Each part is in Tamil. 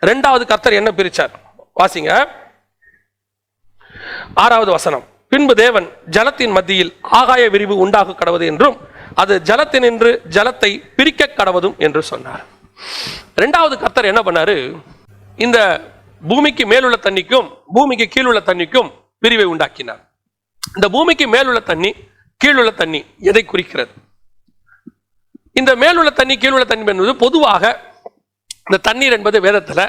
இரண்டாவது கர்த்தர் என்ன பிரிச்சார் வாசிங்க. 6வது வசனம். பின்பு தேவன் ஜலத்தின் மத்தியில் ஆகாய விரிவு உண்டாக கடவது என்றும் அது ஜலத்தினின்று ஜலத்தை பிரிக்க கடவதும் என்று சொன்னார். இரண்டாவது கர்த்தர் என்ன பண்ணாரு? இந்த பூமிக்கு மேலுள்ள தண்ணிக்கும் பூமிக்கு கீழுள்ள தண்ணிக்கும் பிரிவை உண்டாக்கினார். இந்த பூமிக்கு மேலுள்ள தண்ணி கீழுள்ள தண்ணி எதை குறிக்கிறது? இந்த மேலுள்ள தண்ணி கீழுள்ள தண்ணி என்பது பொதுவாக இந்த தண்ணீர் என்பது வேதத்துல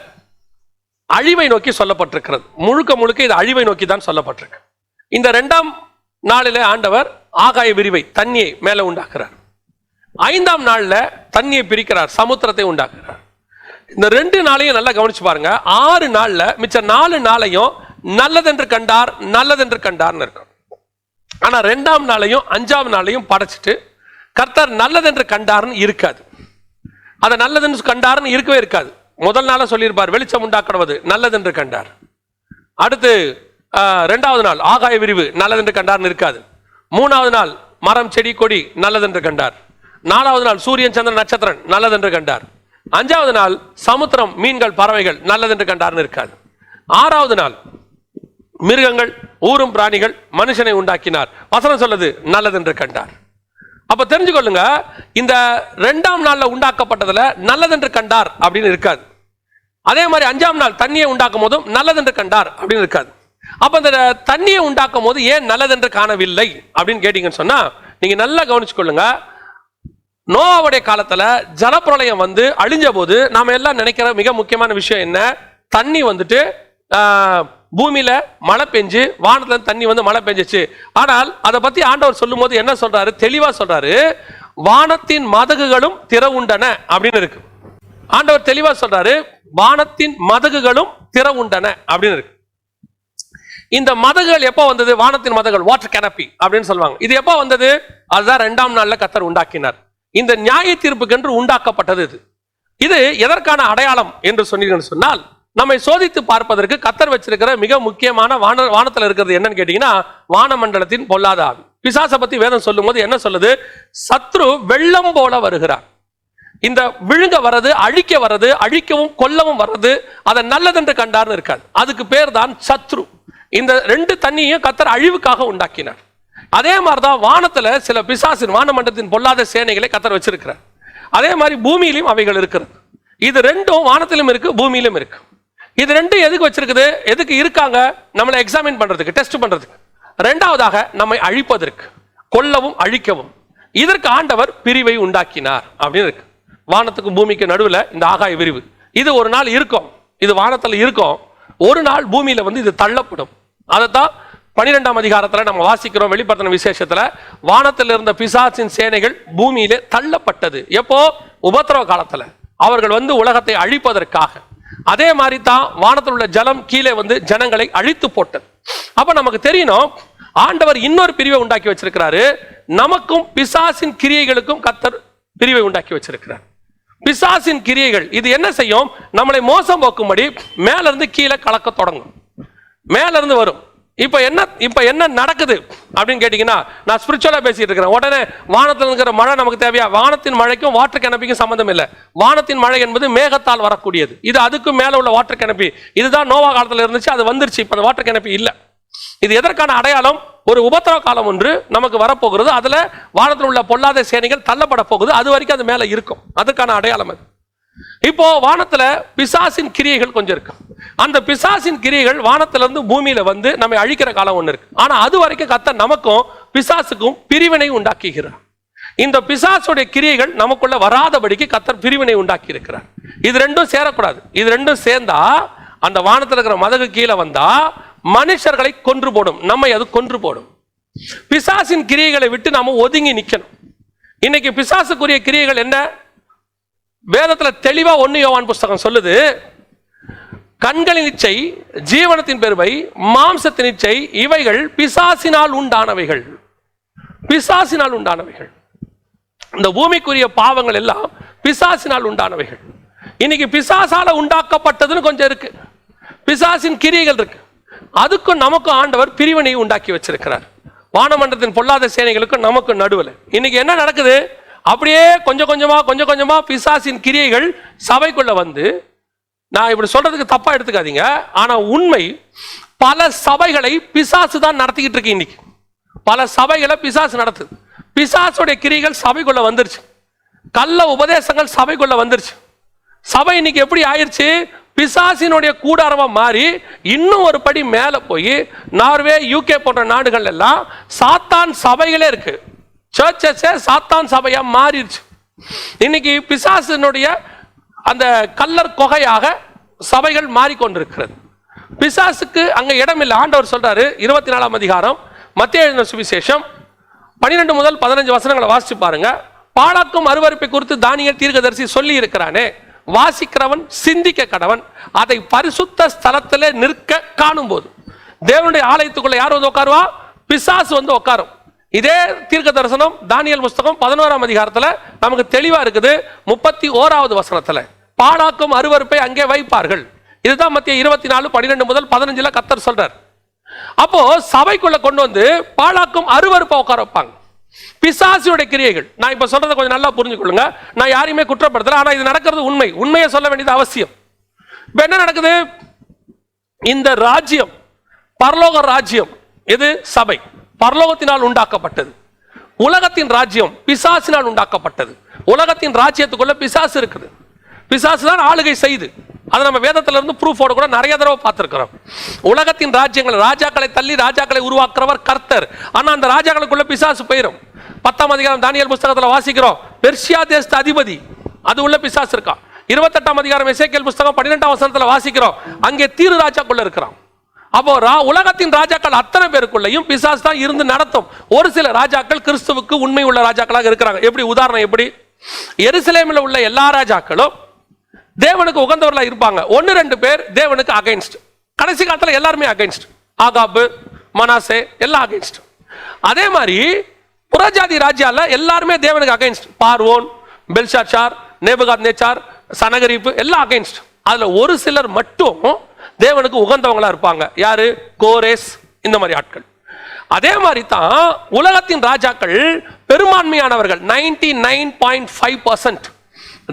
அழிவை நோக்கி சொல்லப்பட்டிருக்கிறது. முழுக்க முழுக்க இது அழிவை நோக்கி தான் சொல்லப்பட்டிருக்கு. இந்த 2ஆம் நாளிலே ஆண்டவர் ஆகாய விரிவை தண்ணியை மேலே உண்டாக்குறார். 5ஆம் நாள்ல தண்ணியை பிரிக்கிறார், சமுத்திரத்தை உண்டாக்குறார். இந்த 2 நாளையும் நல்லா கவனிச்சு பாருங்க. 6 நாள்ல மிச்ச 4 நாளையும் நல்லதென்று கண்டார் நல்லதென்று கண்டார்னு இருக்கும். ஆனா 2ஆம் நாளையும் 5ஆம் நாளையும் படைச்சிட்டு கர்த்தர் நல்லதென்று கண்டார்னு இருக்காது. அதை நல்லதென்று கண்டார்னு இருக்கவே இருக்காது. முதல் நாள சொல்லியிருப்பார் வெளிச்சம் உண்டாக்குவது நல்லதென்று கண்டார். அடுத்து 2வது நாள் ஆகாய விரிவு நல்லதென்று கண்டார்னு இருக்காது. 3வது நாள் மரம் செடி கொடி நல்லதென்று கண்டார். 4வது நாள் சூரியன் சந்திரன் நட்சத்திரன் நல்லதென்று கண்டார். 5வது நாள் சமுத்திரம் மீன்கள் பறவைகள் நல்லதென்று கண்டார்னு இருக்காது. 6வது நாள் மிருகங்கள் ஊரும் பிராணிகள் மனுஷனை உண்டாக்கினார். வசனம் சொல்லுது நல்லதென்று கண்டார். அப்ப தெரிஞ்சுக்கொள்ளுங்க, இந்த 2ஆம் நாள்ல உண்டாக்கப்பட்டதுல நல்லதென்று கண்டார் அப்படின்னு இருக்காது. அதே மாதிரி 5ஆம் நாள் தண்ணியை உண்டாக்கும் போதும் நல்லதென்று கண்டார் அப்படின்னு இருக்காது. அப்ப இந்த தண்ணியை உண்டாக்கும் போது ஏன் நல்லதென்று காணவில்லை அப்படின்னு கேட்டீங்கன்னு சொன்னா, நீங்க நல்லா கவனிச்சுக்கொள்ளுங்க. நோவாவுடைய காலத்துல ஜலப்பிரளயம் அழிஞ்ச போது நாம எல்லாம் நினைக்கிற மிக முக்கியமான விஷயம் என்ன? தண்ணி பூமியில மழை பெஞ்சு வானத்துல தண்ணி மழை பெஞ்சிச்சு. ஆனால் அதை பத்தி ஆண்டவர் சொல்லும் போது என்ன சொல்றாரு? தெளிவா சொல்றாரு, வானத்தின் மதகுகளும் திறவுண்டன அப்படின்னு இருக்கு. ஆண்டவர் தெளிவா சொல்றாரு, வானத்தின் மதகுகளும் திறவுண்டன அப்படின்னு இருக்கு. இந்த மதகுகள் எப்போ வந்தது? வானத்தின் மதகுகள், வாட்டர் கேனப்பி அப்படின்னு சொல்லுவாங்க. இது எப்போ வந்தது? அதுதான் 2ஆம் நாள்ல கர்த்தர் உண்டாக்கினார். இந்த நியாய தீர்ப்புக்கென்று உண்டாக்கப்பட்டது. இது எதற்கான அடையாளம் என்று சொன்னீங்கன்னு சொன்னால், நம்மை சோதித்து பார்ப்பதற்கு கர்த்தர் வச்சிருக்கிற மிக முக்கியமான வானத்தில் இருக்கிறது என்னன்னு கேட்டீங்கன்னா, வானமண்டலத்தின் பொல்லாத ஆவி. பிசாசை பத்தி வேதம் சொல்லும் போது என்ன சொல்லுது? சத்ரு வெள்ளம் போல வருகிறார். இந்த விழுங்க வர்றது, அழிக்க வர்றது, அழிக்கவும் கொல்லவும் வர்றது, அதை நல்லதென்று கண்டார்னு இருக்காது. அதுக்கு பேர் தான் சத்ரு. இந்த 2 தண்ணியும் கர்த்தர் அழிவுக்காக உண்டாக்கினார். அதே மாதிரிதான் வானத்துல சில பிசாசின் வானமண்டலத்தின் பொல்லாத சேனைகளை கர்த்தர் வச்சிருக்கிறார். அதே மாதிரி பூமியிலும் அவைகள் இருக்கிறது. இது 2ம் வானத்திலும் இருக்கு, பூமியிலும் இருக்கு. இது 2 எதுக்கு வச்சிருக்குது? எதுக்கு இருக்காங்க? நம்மளை எக்ஸாமின் பண்றதுக்கு, டெஸ்ட் பண்றதுக்கு. 2வதாக நம்மை அழிப்பதற்கு, கொல்லவும் அழிக்கவும். இதற்கு ஆண்டவர் பிரிவை உண்டாக்கினார் அப்படின்னு இருக்கு. வானத்துக்கும் பூமிக்கு நடுவில் இந்த ஆகாய விரிவு இது ஒரு நாள் இருக்கும். இது வானத்தில் இருக்கும். ஒரு நாள் பூமியில இது தள்ளப்படும். அதைத்தான் 12ஆம் அதிகாரத்துல நம்ம வாசிக்கிறோம். வெளிப்படுத்தின விசேஷத்துல வானத்தில் இருந்த பிசாசின் சேனைகள் பூமியிலே தள்ளப்பட்டது. எப்போ? உபத்திரவ காலத்துல. அவர்கள் உலகத்தை அழிப்பதற்காக. அதே மாதிரி தான் வானத்தில் உள்ள ஜலம் கீழே ஜனங்களை அழித்து போட்டது. அப்ப நமக்கு தெரியணும், ஆண்டவர் இன்னொரு பிரிவை உண்டாக்கி வச்சிருக்கிறாரு. நமக்கும் பிசாசின் கிரியைகளுக்கும் கர்த்தர் பிரிவை உண்டாக்கி வச்சிருக்கிறார். பிசாசின் கிரியைகள் இது என்ன செய்யும்? நம்மளை மோசம் போக்கும்படி மேல இருந்து கீழே கலக்க தொடங்கும். மேல இருந்து வரும். இப்ப என்ன நடக்குது அப்படின்னு கேட்டீங்கன்னா, நான் ஸ்பிரிச்சுவலா பேசிட்டு இருக்கிறேன். உடனே வானத்தில் இருக்கிற மழை நமக்கு தேவையா? வானத்தின் மழைக்கும் வாட்டர் கேனப்பிக்கும் சம்பந்தம் இல்லை. வானத்தின் மழை என்பது மேகத்தால் வரக்கூடியது. இது அதுக்கும் மேல உள்ள வாட்டர் கேனப்பி. இதுதான் நோவா காலத்துல இருந்துச்சு, அது வந்துருச்சு. இப்ப அந்த வாட்டர் கேனப்பி இல்ல. இது எதற்கான அடையாளம்? ஒரு உபத்திரவ காலம் ஒன்று நமக்கு வரப்போகிறது. அதுல வானத்தில் உள்ள பொல்லாத சேனைகள் தள்ளப்பட போகுது. அது வரைக்கும் அது மேல இருக்கும். அதுக்கான அடையாளம் அது. இப்போ வானத்துல பிசாசின் கிரியைகள் கொஞ்சம் இருக்கு. அந்த பிசாசின் கிரியைகள் வானத்திலிருந்து பூமியில நம்மை அழிக்கிற காலம் ஒண்ணு இருக்கு. ஆனா அது வரைக்கும் கர்த்தர் நமக்கும் பிசாசுக்கும் பிரிவினை உண்டாக்குகிறார். இந்த பிசாசுடைய கிரியைகள் நமக்குள்ள வராதபடிக்கு கர்த்தர் பிரிவினை உண்டாக்கி இருக்கிறார். இது 2ம் சேரக்கூடாது. இது 2ம் சேர்ந்தா அந்த வானத்தில் இருக்கிற மதகு கீழே வந்தா மனுஷர்களை கொன்று போடும். நம்மை அது கொன்று போடும். பிசாசின் கிரியைகளை விட்டு நாம ஒதுங்கி நிக்கணும். இன்னைக்கு பிசாசுக்குரிய கிரியைகள் என்ன? வேதத்துல தெளிவா 1 யோவான் புஸ்தகம் சொல்லுது, கண்களின் இச்சை, ஜீவனத்தின் பெருமை, மாம்சத்தின் இச்சை, இவைகள் பிசாசினால் உண்டானவைகள். பிசாசினால் உண்டானவைகள். இந்த பூமிக்குரிய பாவங்கள் எல்லாம் பிசாசினால் உண்டானவைகள். இன்னைக்கு பிசாசால உண்டாக்கப்பட்டதுன்னு கொஞ்சம் இருக்கு. பிசாசின் கிரியைகள் இருக்கு. அதுக்கும் நமக்கும் ஆண்டவர் பிரிவினை உண்டாக்கி வச்சிருக்கிறார். வானமண்டலத்தின் பொல்லாத சேனைகளுக்கும் நமக்கு நடுவில் இன்னைக்கு என்ன நடக்குது? அப்படியே கொஞ்சம் கொஞ்சமா பிசாசின் கிரியைகள் சபைக்குள்ள நான் இப்படி சொல்றதுக்கு தப்பா எடுத்துக்காதீங்க, ஆனா உண்மை பல சபைகளை பிசாசு தான் நடத்திக்கிட்டு இருக்கு. இன்னைக்கு பல சபைகளை பிசாசு நடத்துது. பிசாசுடைய கிரிகள் சபைக்குள்ள வந்துருச்சு, கள்ள உபதேசங்கள் சபைக்குள்ள வந்துருச்சு. சபை இன்னைக்கு எப்படி ஆயிடுச்சு? பிசாசினுடைய கூடாரமா மாறி இன்னும் ஒரு படி மேல போய் நார்வே, யூகே போன்ற நாடுகள் எல்லாம் சாத்தான் சபைகளே இருக்கு. சர்ச்சஸே சாத்தான் சபையா மாறிடுச்சு. இன்னைக்கு பிசாசினுடைய அந்த கல்லர் கொகையாக சபைகள் மாறிக்கொண்டிருக்கிறது. பிசாசுக்கு அங்க இடம் இல்லை. ஆண்டவர் சொல்றாரு 24ஆம் அதிகாரம் மத்தேயு எழுதின சுவிசேஷம் 12 முதல் 15 வசனங்களை வாசிச்சு பாருங்க. பாழாக்கும் அருவருப்பை குறித்து தானியேல் தீர்க்கதரிசி சொல்லி இருக்கிறானே, வாசிக்கிறவன் சிந்திக்க கடவன், அதை பரிசுத்த ஸ்தலத்திலே நிற்க காணும் போது. தேவனுடைய ஆலயத்துக்குள்ள யார் வந்து உட்காருவா? பிசாசு வந்து உட்காரும். இதே தீர்க்க தரிசனம் தானியேல் புஸ்தகம் 11ஆம் அதிகாரத்துல நமக்கு தெளிவா இருக்குது. 31வது வசனத்துல பாழாக்கும் அருவருப்பை அங்கே வைப்பார்கள். இதுதான் மத்திய 24 12 முதல் 15 கர்த்தர் சொல்றார். அப்போ சபைக்குள்ள கொண்டு வந்து பாழாக்கும் அருவருப்பை உட்கார வைப்பாங்க. பிசாசுடைய கிரியைகள். நான் இப்ப சொல்றதை கொஞ்சம் நல்லா புரிஞ்சுக்கொள்ளுங்க. நான் யாரையுமே குற்றப்படுத்தல, ஆனா இது நடக்கிறது உண்மை. உண்மையை சொல்ல வேண்டியது அவசியம். இப்ப என்ன நடக்குது? இந்த ராஜ்யம், பரலோக ராஜ்யம் எது? சபை பரலோகத்தினால் உண்டாக்கப்பட்டது. உலகத்தின் ராஜ்யம் பிசாசினால் உண்டாக்கப்பட்டது. உலகத்தின் ராஜ்யத்துக்குள்ள பிசாசு இருக்குது. பிசாசு தான் ஆளுகை செய்து. அதை நம்ம வேதத்துல இருந்து ப்ரூஃபோட கூட நிறைய தடவை பார்த்திருக்கிறோம். உலகத்தின் ராஜ்யங்கள், ராஜாக்களை தள்ளி ராஜாக்களை உருவாக்குறவர் கர்த்தர். ஆனா அந்த ராஜாக்களுக்குள்ள பிசாசு போயிடும். 10ஆம் அதிகாரம் தானியேல் புஸ்தகத்துல வாசிக்கிறோம், பெர்சியா தேசத்து அதிபதி, அது உள்ள பிசாசு இருக்கான். 28ஆம் அதிகாரம் எசேக்கியேல் புஸ்தகம் 12ஆம் வசனத்துல வாசிக்கிறோம், அங்கே தீரு ராஜாக்குள்ள இருக்கிறான். அப்போ உலகத்தின் ராஜாக்கள் அத்தனை பேருக்குள்ளையும் பிசாசு தான் இருந்து நடத்தும். ஒரு சில ராஜாக்கள் கிறிஸ்துவுக்கு உண்மை உள்ள ராஜாக்களாக இருக்கிறாங்க. எப்படி? உதாரணம் எப்படி? எருசலேமில் உள்ள எல்லா ராஜாக்களும் தேவனுக்கு உகந்தவர்களா இருப்பாங்க. 1-2 பேர் தேவனுக்கு அகைன்ஸ்ட். கடைசி காலத்துல எல்லாருமே அகைன்ஸ்ட். ஆகாபு, மனாசே எல்லாம் அகைன்ஸ்ட். அதே மாதிரி புறஜாதி ராஜ்யால எல்லாருமே தேவனுக்கு அகைன்ஸ்ட். பார்வோன், பெல்ஷாச்சார், நேபுகாத்நேச்சார், சனகரிப்பு எல்லாம் அகைன்ஸ்ட். அதுல ஒரு சிலர் மட்டும் தேவனுக்கு உகந்தவங்களா இருப்பாங்க. யாரு? கோரேஸ், இந்த மாதிரி ஆட்கள். அதே மாதிரி தான் உலகத்தின் ராஜாக்கள் பெரும்பான்மையானவர்கள் 99.5%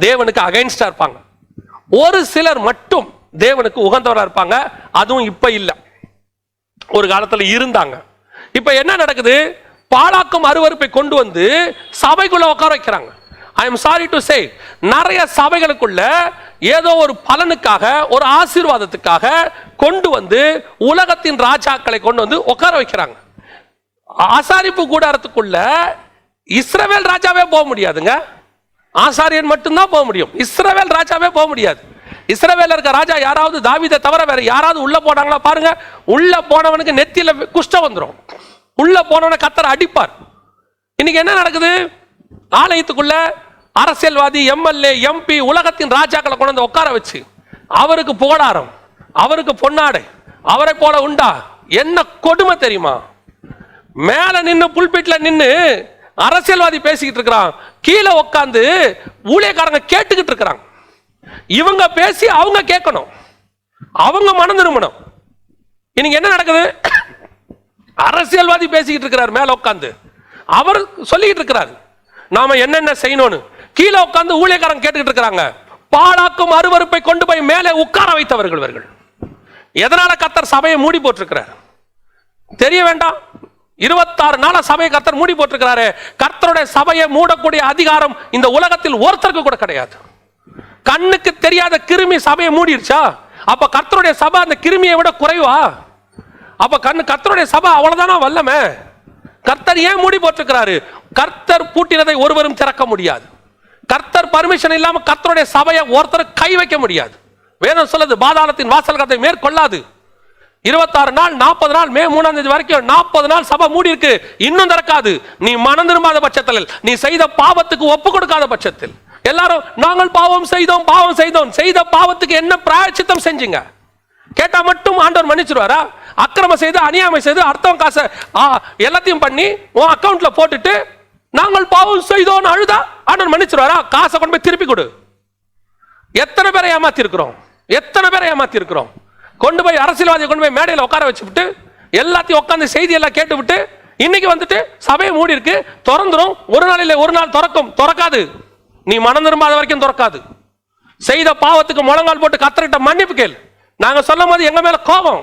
தேவனுக்கு அகைன்ஸ்டா இருப்பாங்க. ஒரு சிலர் மட்டும் தேவனுக்கு உகந்தவராக இருப்பாங்க. அதுவும் இப்ப இல்ல, ஒரு காலத்துல இருந்தாங்க. இப்ப என்ன நடக்குது? பாழாக்கும் அருவருப்பை கொண்டு வந்து சபைக்குள்ள உட்கார வைக்கிறாங்க. I am sorry to say, நிறைய சபைகளுக்குள்ள ஏதோ ஒரு பலனுக்காக, ஒரு ஆசீர்வாதத்துக்காக கொண்டு வந்து உலகத்தின் ராஜாக்களை கொண்டு வந்து உட்கார வைக்கிறாங்க. ஆசாரிப்பு கூடாரத்துக்குள்ள இஸ்ரவேல் ராஜாவே போக முடியாதுங்க. ஆசாரியன் மட்டும்தான் போக முடியும். இஸ்ரவேல் ராஜாவே போக முடியாது. இஸ்ரவேல இருக்க ராஜா யாராவது தாவீதை தவிர வேற யாராவது உள்ள போனாங்களா பாருங்க. உள்ள போனவனுக்கு நெத்தியில குஷ்டம் வந்துடும். உள்ள போனவனை கர்த்தர் அடிப்பார். இன்னைக்கு என்ன நடக்குது? ஆலயத்துக்குள்ள அரசியல்வாதி, எம்எல்ஏ, எம்பி, உலகத்தின் ராஜாக்களை கொண்டு வந்து உட்கார வச்சு அவருக்கு புகழாரம், அவருக்கு பொன்னாடை, அவரை போல உண்டா? என்ன கொடுமை தெரியுமா? மேல நின்னு புல்பிட்ல நின்னு அரசியல்வாதி பேசிக்கிட்டு இருக்கிறான், கீழே உட்காந்து ஊழியக்காரங்க கேட்டுக்கிட்டு இருக்கிறாங்க. இவங்க பேசி அவங்க கேட்கணும், அவங்க மனம் திரும்பணும். இன்னைக்கு என்ன நடக்குது? அரசியல்வாதி பேசிக்கிட்டு இருக்கிறார் மேல உட்காந்து, அவர் சொல்லிக்கிட்டு இருக்கிறார் நாம என்னென்ன செய்யணும்னு. கீழே உட்காந்து ஊழியக்காரங்க கேட்டுக்கிட்டு இருக்கிறாங்க. பாழாக்கும் அருவருப்பை கொண்டு போய் மேலே உட்கார வைத்தவர்கள் இவர்கள். எதனால கர்த்தர் சபையை மூடி போட்டிருக்கிறார் தெரிய வேண்டாம். 26 நாள சபையை கர்த்தர் மூடி போட்டிருக்கிறாரு. கர்த்தருடைய சபையை மூடக்கூடிய அதிகாரம் இந்த உலகத்தில் ஒருத்தருக்கு கூட கிடையாது. கண்ணுக்கு தெரியாத கிருமி சபையை மூடிடுச்சா? அப்ப கர்த்தருடைய சபை அந்த கிருமியை விட குறைவா? அப்ப கர்த்தருடைய சபை அவ்வளவுதானா வல்லமே? கர்த்தர் ஏன் மூடி போட்டிருக்கிறாரு? கர்த்தர் பூட்டினதை ஒருவரும் திறக்க முடியாது. கர்த்தர் பர்மிஷன் இல்லாம கர்த்தருடைய சபையை ஒருத்தர் கை வைக்க முடியாது. வேதம் சொல்லுது, பாதாளத்தின் வாசல் கதை மேற்கொள்ளாது. 26 நாள் 40 நாள் மே 3ஆம் தேதி வரைக்கும் 40 நாள் சபை மூடி இருக்கு, இன்னும் திறக்காது. நீ மனம் திரும்பாத பட்சத்தில், நீ செய்த பாவத்துக்கு ஒப்பு கொடுக்காத பட்சத்தில். எல்லாரும் நாங்கள் பாவம் செய்தோம் பாவம் செய்தோம். செய்த பாவத்துக்கு என்ன பிராயச்சித்தம் செஞ்சீங்க கேட்டா மட்டும் ஆண்டவர் மன்னிச்சிருவாரா? அக்கிரமம் செய்து, அநியாயமை செய்து, அர்த்தம் காசை எல்லாத்தையும் பண்ணி உன் அக்கவுண்ட்ல போட்டுட்டு நாங்கள் பாவம் செய்தோம் அழுதா ஆண்டவர் மன்னிச்சிருவாரா? காசை கொண்டு போய் திருப்பி கொடு. எத்தனை பேரை ஏமாத்தி இருக்கிறோம்? எத்தனை பேரை ஏமாத்தி இருக்கிறோம்? கொண்டு போய் அரசியல்வாதியை கொண்டு போய் மேடையில் உட்கார வச்சு விட்டு எல்லாத்தையும் உட்காந்து செய்தி எல்லாம் கேட்டு விட்டு இன்னைக்கு வந்துட்டு சபையை மூடி இருக்கு, திறந்துரும், ஒரு நாள் இல்லை ஒரு நாள் திறக்கும். திறக்காது. நீ மனம் திரும்பாத வரைக்கும் திறக்காது. செய்த பாவத்துக்கு முழங்கால் போட்டு கர்த்தர்கிட்ட மன்னிப்பு கேள். நாங்க சொல்லும் போது எங்க மேல கோபம்.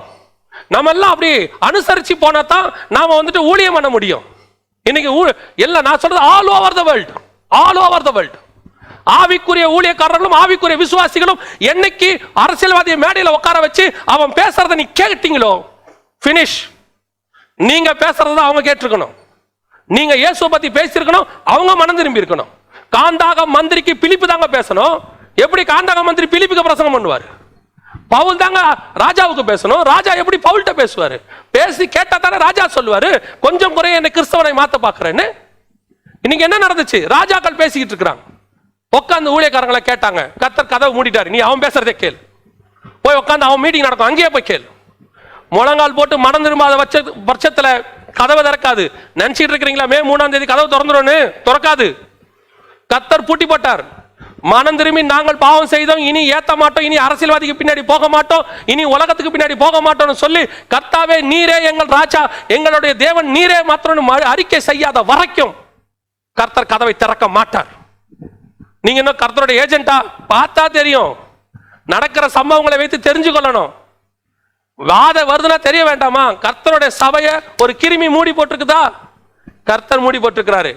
நம்ம எல்லாம் அப்படி அனுசரிச்சு போனா தான் நாம வந்துட்டு ஊழியம் பண்ண முடியும். இன்னைக்கு எல்லாம் நான் சொல்றது all over the world, all over the world. ஆவிக்குரிய ஊழியக்காரர்களும் ஆவிக்குரிய விசுவாசிகளும் என்னைக்கு அரசியல்வாதியை மேடையில் உட்கார வச்சு அவன் பேசுறத நீ கேட்டீங்களோ பினிஷ். நீங்க பேசுறத அவங்க கேட்டிருக்கணும். நீங்க இயேசுவை பத்தி பேசியிருக்கணும், அவங்க மனம் திரும்பி இருக்கணும். காந்தாக மந்திரிக்கு பிலிப்பு தாங்க பேசணும். எப்படி காந்தாக மந்திரி பிலிப்புக்கு பிரசங்கம் பண்ணுவார்? பவுல் தாங்க ராஜாவுக்கு பேசணும். ராஜா எப்படி பவுல்கிட்ட பேசுவாரு? பேசி கேட்டா தானே ராஜா சொல்லுவாரு, கொஞ்சம் குறைய என்ன கிறிஸ்தவனை மாத்த பாக்குறேன்னு. இன்னைக்கு என்ன நடந்துச்சு? ராஜாக்கள் பேசிக்கிட்டு இருக்கிறாங்க. உட்காந்து ஊழியக்காரங்களை கேட்டாங்க, கர்த்தர் கதவை மூடிட்டாரு, நீ அவன் பேசுறதே கேள். போய் உட்காந்து அவன் மீட்டிங் நடக்கும், அங்கேயே போய் கேள். முழங்கால் போட்டு மனம் திரும்பாத பட்சத்துல கதவை திறக்காது. நினைச்சிட்டு இருக்கிறீங்களா மே 3ஆம் தேதி கதவு திறந்துரும்னு? திறக்காது. கர்த்தர் பூட்டி போட்டார். மனம் திரும்பி நாங்கள் பாவம் செய்தோம், இனி ஏத்த மாட்டோம், இனி அரசியல்வாதிக்கு பின்னாடி போக மாட்டோம், இனி உலகத்துக்கு பின்னாடி போக மாட்டோம்னு சொல்லி கர்த்தாவே நீரே எங்கள் ராஜா, எங்களுடைய தேவன் நீரே மாத்திரம் அறிக்கை செய்யாத வரைக்கும் கர்த்தர் கதவை திறக்க மாட்டார். நீங்க என்ன கர்த்தருடைய ஏஜென்டா? பார்த்தா தெரியும். நடக்கிற சம்பவங்களை வைத்து தெரிஞ்சு கொள்ளணும். வாத வருதுன்னா தெரிய வேண்டாமா? கர்த்தருடைய சபையை ஒரு கிருமி மூடி போட்டிருக்குதா? கர்த்தர் மூடி போட்டிருக்கிறாரு.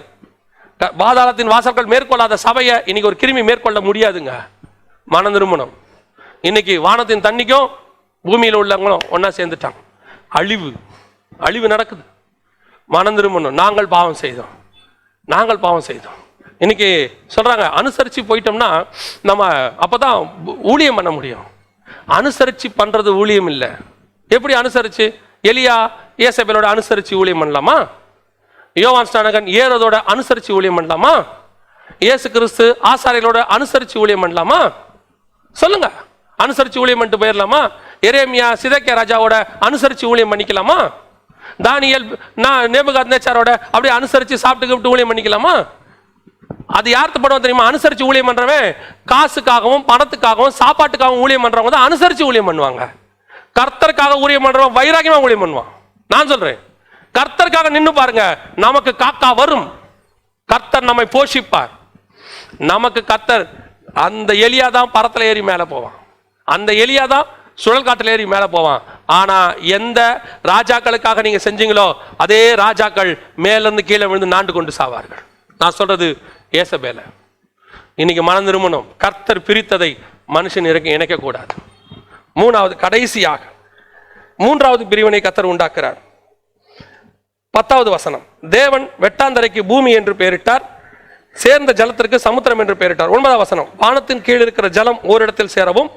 பாதாளத்தின் வாசல்கள் மேற்கொள்ளாத சபையை இன்னைக்கு ஒரு கிருமி மேற்கொள்ள முடியாதுங்க. மனம் திரும்பணும். இன்னைக்கு வானத்தின் தண்ணிக்கும் பூமியில் உள்ளவங்களும் ஒன்னா சேர்ந்துட்டாங்க. அழிவு அழிவு நடக்குது. மனம் திரும்பணும். நாங்கள் பாவம் செய்தோம், நாங்கள் பாவம் செய்தோம். இன்னைக்கு சொல்றாங்க அனுசரிச்சு போயிட்டோம்னா நம்ம அப்பதான் ஊழியம் பண்ண முடியும். அனுசரிச்சு பண்றது ஊழியம் இல்லை. எப்படி அனுசரிச்சு? எலியா ஏசபேலோட அனுசரிச்சு ஊழியம் பண்ணலாமா? யோவான் ஸ்நானகன் ஏரோதோட அனுசரிச்சு ஊழியம் பண்ணலாமா? இயேசு கிறிஸ்து ஆசாரியர்களோட அனுசரிச்சு ஊழியம் பண்ணலாமா? சொல்லுங்க. அனுசரிச்சு ஊழியம் பண்ணிட்டு போயிடலாமா? எரேமியா சிதேக்கியா ராஜாவோட அனுசரிச்சு ஊழியம் பண்ணிக்கலாமா? தானியேல் நேபுகாத்நேச்சாரோட அப்படியே அனுசரிச்சு சாப்பிட்டு ஊழியம் பண்ணிக்கலாமா? அது யார்த்து படம் தெரியுமா? அனுசரிச்சு ஊழியம் பண்றவன் காசுக்காகவும் பணத்துக்காகவும் சாப்பாட்டுக்காகவும் ஊழியம் பண்றவங்க தான் அனுசரிச்சு ஊழியம் பண்ணுவாங்க. கர்த்தருக்காக ஊழியம் பண்றவன் வைராகியமா ஊழியம் பண்ணுவான். நான் சொல்றேன், கர்த்தருக்காக நின்னு பாருங்க, நமக்கு காக்கா வரும். கர்த்தர் நம்மை போஷிப்பார். நமக்கு கர்த்தர் அந்த எலியா தான் பரத்துல ஏறி மேல போவான். அந்த எலியா தான் சுழல் காட்டில் ஏறி மேல போவான். ஆனா எந்த ராஜாக்களுக்காக நீங்க செஞ்சீங்களோ அதே ராஜாக்கள் மேல இருந்து கீழே விழுந்து நாண்டு கொண்டு சாவார்கள். நான் சொல்றது ஏசபேல. இன்னைக்கு மனம் திரும்பணும். கர்த்தர் பிரித்ததை மனுஷன் இணைக்க கூடாது. மூணாவது கடைசியாக மூன்றாவது பிரிவினை கர்த்தர் உண்டாக்குறார். 10வது வசனம், தேவன் வெட்டாந்தரைக்கு பூமி என்று பெயரிட்டார், சேர்ந்த ஜலத்திற்கு சமுத்திரம் என்று பெயரிட்டார். 9வது வசனம், வானத்தின் கீழ் இருக்கிற ஜலம் ஓரிடத்தில் சேரவும்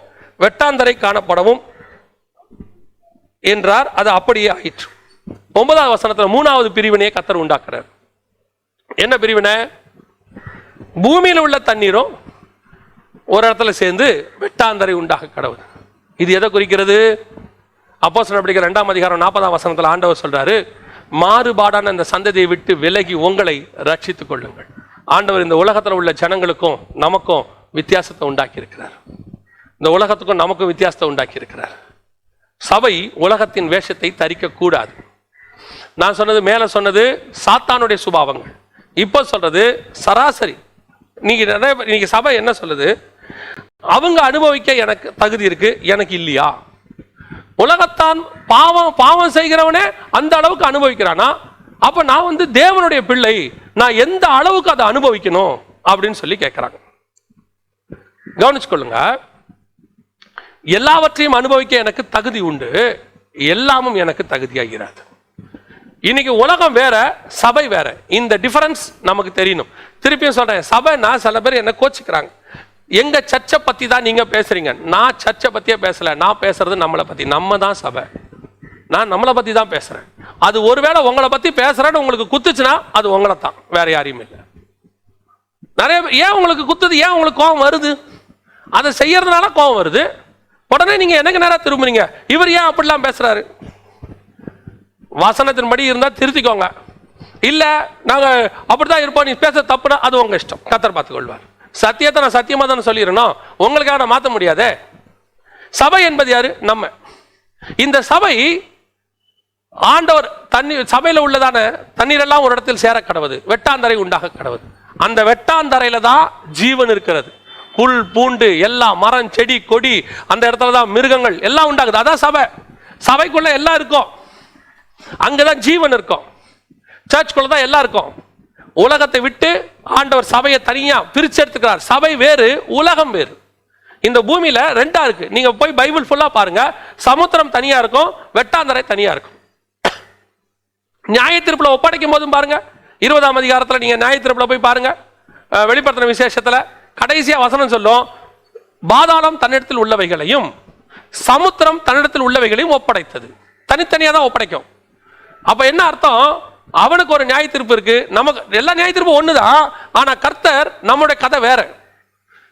வெட்டாந்தரை காணப்படவும் என்றார். அது அப்படியே ஆயிற்று. 9வது வசனத்தில் மூணாவது பிரிவினையை கர்த்தர் உண்டாக்குறார். என்ன பிரிவினை? பூமியில் உள்ள தண்ணீரும் ஒரு இடத்துல சேர்ந்து வெட்டாந்தரை உண்டாக கடவுள். இது எதை குறிக்கிறது? அப்போஸ்தலர் நடவடிக்கைகள் 2ஆம் அதிகாரம் 40ஆம் வசனத்தில் ஆண்டவர் சொல்றாரு, மாறுபாடான இந்த சந்ததியை விட்டு விலகி உங்களை ரட்சித்துக் கொள்ளுங்கள். ஆண்டவர் இந்த உலகத்தில் உள்ள ஜனங்களுக்கும் நமக்கும் வித்தியாசத்தை உண்டாக்கி இருக்கிறார். இந்த உலகத்துக்கும் நமக்கும் வித்தியாசத்தை உண்டாக்கி இருக்கிறார். சபை உலகத்தின் வேஷத்தை தரிக்க கூடாது. நான் சொன்னது மேல சொன்னது சாத்தானுடைய சுபாவங்கள். இப்போ சொல்றது சராசரி. நீங்க சபை என்ன சொல்லுது? அவங்க அனுபவிக்க எனக்கு தகுதி இருக்கு, எனக்கு இல்லையா? உலகத்தான் பாவம் செய்கிறவனே அந்த அளவுக்கு அனுபவிக்கிறானா? அப்ப நான் தேவனுடைய பிள்ளை, நான் எந்த அளவுக்கு அதை அனுபவிக்கணும் அப்படின்னு சொல்லி கேட்கிறாங்க. கவனிச்சுக்கொள்ளுங்க. எல்லாவற்றையும் அனுபவிக்க எனக்கு தகுதி உண்டு, எல்லாமும் எனக்கு தகுதியாகிறது. இன்னைக்கு உலகம் வேற, சபை வேற. இந்த டிஃபரன்ஸ் நமக்கு தெரியணும். திருப்பியும் சொல்றேன், சபைனா சில பேர் என்ன கோச்சிக்கிறாங்க, எங்க சர்ச்சை பத்தி தான் நீங்க பேசுறீங்க. நான் சர்ச்சை பத்தியே பேசல, நான் பேசுறது நம்மளை பத்தி. நம்ம தான் சபை, நான் நம்மளை பத்தி தான் பேசுறேன். அது ஒருவேளை உங்களை பத்தி பேசுறேன்னு உங்களுக்கு குத்துச்சுன்னா அது உங்களை தான், வேற யாரையும் இல்லை. நிறைய ஏன் உங்களுக்கு குத்துது, ஏன் உங்களுக்கு கோபம் வருது? அதை செய்யறதுனால கோபம் வருது. உடனே நீங்க எனக்கு நேரம் திரும்புறீங்க, இவர் ஏன் அப்படிலாம் பேசுறாரு? வசனத்தின்படி இருந்தா திருத்திக்கோங்க. இல்ல நாங்க அப்படிதான் இருப்போம், நீ பேச தப்புனா அது உங்க இஷ்டம், கர்த்தர் பார்த்துக் கொள்வார். சத்தியத்தை நான் சத்தியமா தானே சொல்லிடணும், உங்களுக்காக நான் மாற்ற முடியாதே. சபை என்பது யாரு? நம்ம. இந்த சபை ஆண்டவர் சபையில உள்ளதான தண்ணீர் எல்லாம் ஒரு இடத்தில் சேர கடவுது, வெட்டாந்தரை உண்டாக கடவுது. அந்த வெட்டாந்தரையில தான் ஜீவன் இருக்கிறது. புல் பூண்டு எல்லா மரம் செடி கொடி அந்த இடத்துல தான் மிருகங்கள் எல்லாம் உண்டாகுது. அதான் சபை. சபைக்குள்ள எல்லாம் இருக்கும், அங்கதான் ஜீவன் இருக்கும். சர்ச்சுக்குள்ள தான் எல்லாம் இருக்கும். உலகத்தை விட்டு ஆண்டவர் சபையை தனியா பிரிச்சு எடுத்துக்கிறார். சபை வேறு, உலகம் வேறு. இந்த பூமியில ரெண்டா இருக்கு. நீங்க போய் பைபிள் ஃபுல்லா பாருங்க. சமுத்திரம் தனியா இருக்கும், வெட்டாந்தரை தனியா இருக்கும். நியாய தீர்ப்புல ஒப்படைக்கும் போதும் பாருங்க, 20ஆம் அதிகாரத்துல நீங்க நியாய தீர்ப்புல போய் பாருங்க, வெளிப்படுத்தின விசேஷத்துல கடைசியா வசனம் சொல்லும், பாதாளம் தன்னிடத்தில் உள்ளவைகளையும் சமுத்திரம் தன்னிடத்தில் உள்ளவைகளையும் ஒப்படைத்தது. தனித்தனியா தான் ஒப்படைக்கும். அப்ப என்ன அர்த்தம்? அவனுக்கு ஒரு நியாய தீர்ப்பு இருக்கு, நமக்கு எல்லா நியாய தீர்ப்பு ஒண்ணுதான். ஆனா கர்த்தர் நம்முடைய கதை வேற,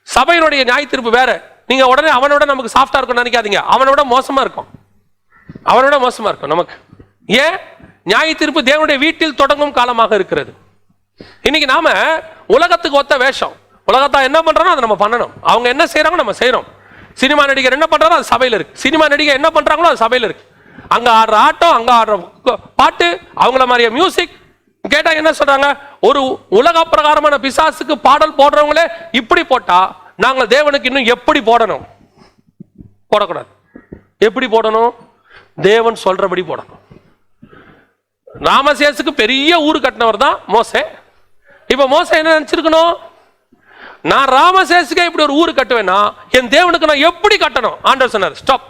சபையினுடைய நியாய தீர்ப்பு வேற. நீங்க உடனே அவனோட நமக்கு சாஃப்டா இருக்கும் நினைக்காதீங்க. அவனோட மோசமா இருக்கும், அவனோட மோசமா இருக்கும் நமக்கு. ஏன்? நியாய தீர்ப்பு தேவனுடைய வீட்டில் தொடங்கும் காலமாக இருக்கிறது. இன்னைக்கு நாம உலகத்துக்கு ஒத்த வேஷம், உலகத்தா என்ன பண்றோம் அதை நம்ம பண்ணணும். அவங்க என்ன செய்யறாங்க நம்ம செய்யறோம். சினிமா நடிகர் என்ன பண்றாரோ அது சபையில இருக்கு. சினிமா நடிகர் என்ன பண்றாங்களோ அது சபையில இருக்கு. அங்க ஆடுற ஆட்டம், அங்க ஆடுற பாட்டு, அவங்கள மாதிரியே மியூசிக். கேட்டா என்ன சொல்றாங்க? ஒரு உலக பிரகாரமான பிசாசுக்கு பாடல் போடுறவங்களே இப்படி போட்டா நாங்கள் தேவனுக்கு இன்னும் எப்படி போடணும்? போடக்கூடாது. எப்படி போடணும்? தேவன் சொல்றபடி போடணும். ராமசேசுக்கு பெரிய ஊர் கட்டினவர் தான் மோசே. இப்ப மோசே என்ன நினைச்சிருக்கணும்? நான் ராமசேசுக்கு இப்படி ஒரு ஊர் கட்டுவேன்னா என் தேவனுக்கு நான் எப்படி கட்டணும்? ஆண்டவர் சொன்னார், ஸ்டாப்,